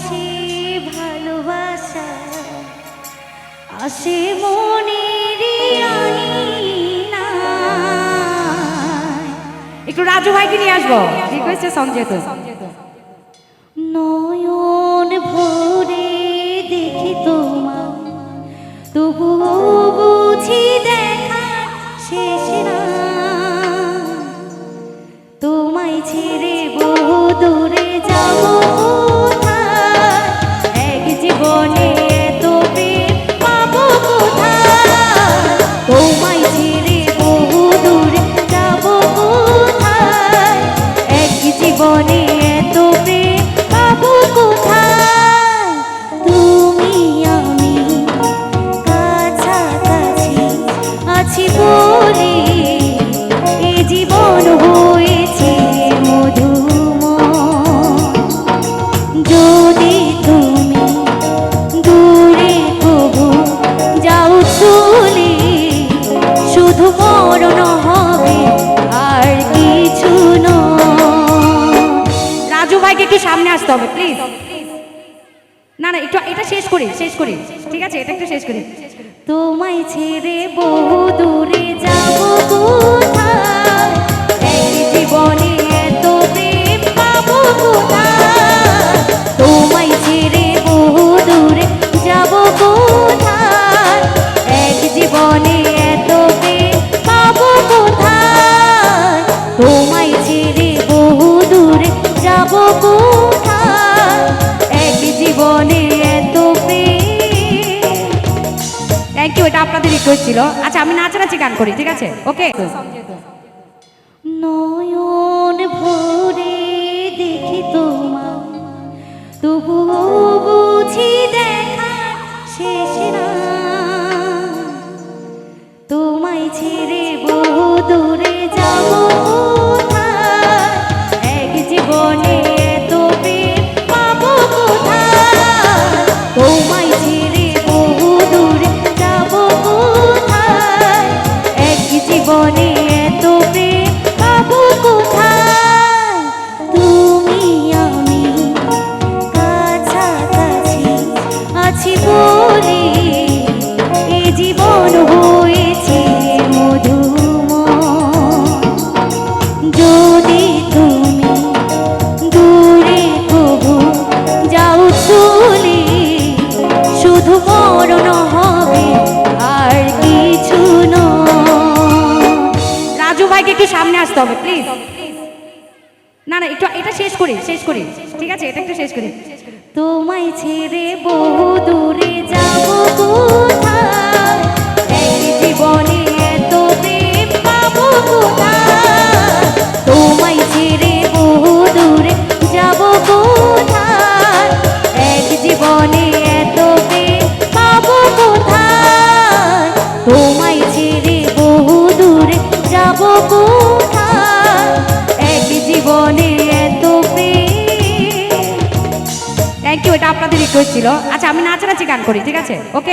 সে ভালোবাসা আসে মনের আঙিনায়। একটু রাজু ভাইকে নিয়ে আসবো, রিকোয়েস্টে সং যেহেতু। নয়ন ভরে দেখি তোমার, তবুও বুঝি দেখা শেষ না। তোমায় ছেড়ে বহু দূরে যাব কোথায়, এক জীবনে এত প্রেম পাবো কোথায়। তোমায় ছেড়ে বহু দূরে যাব কোথায়, এক জীবনে এত প্রেম পাবো কোথায়। তুমি আমি কাছাকাছি আছি বলে এ জীবন হয়েছে মধুময়। যদি তুমি দূরে কবু যাও চলে, শুধু মরণ হবে আর কিছু নয়। রাজু ভাইকে একটু সামনে আসতে হবে প্লিজ। না না, একটু এটা শেষ করি, ঠিক আছে, এটা একটু শেষ করি। তোমায় ছেড়ে বহু দূরে যাব কোথায়, এক জীবনে এত প্রেম পাবো কোথায়। তোমায় ছেড়ে বহু দূরে যাব কোথায়, এক জীবনে এত প্রেম পাবো কোথায়। তোমায় ছেড়ে বহু দূরে যাব কোথায়, এক জীবনে এত প্রেম। থ্যাংক ইউ, এটা আপনাদের রিকোয়েস্ট ছিল। আচ্ছা, আমি নাচানাচি গান করি, ঠিক আছে? ওকে। নয়ন ভরে দেখি তোমার, তবুও বুঝি দেখা শেষ না। তোমায় ছেড়ে বহু দূরে যাব কোথায়, এক জীবনে এত প্রেম পাবো কোথায়। তোমায় ছেড়ে বহু দূরে যাব কোথায়, এক জীবনে এত প্রেম পাবো কোথায়। তুমি আমি কাছাকাছি আছি বলে এ জীবন হয়েছে মধুময়। যদি তুমি দূরে কবু যাও চলে, শুধু মরণ হবে আর কিছু নয়। রাজু ভাইকে একটু সামনে আসতে হবে প্লিজ। না না, একটু এটা শেষ করি, ঠিক আছে, এটা একটু শেষ করি। তোমায় ছেড়ে বহু দূরে যাব কোথায়, এক জীবনে এত প্রেম পাবো কোথায়। তোমায় ছেড়ে বহু দূরে যাব কোথায়, এক জীবনে এত প্রেম পাবো কোথায়। তোমায় ছেড়ে বহু দূরে যাব কোথায়, এক জীবনে এত প্রেম। থ্যাংক ইউ, এটা আপনাদের রিকোয়েস্ট ছিল। আচ্ছা, আমি নাচানাচি গান করি, ঠিক আছে? ওকে।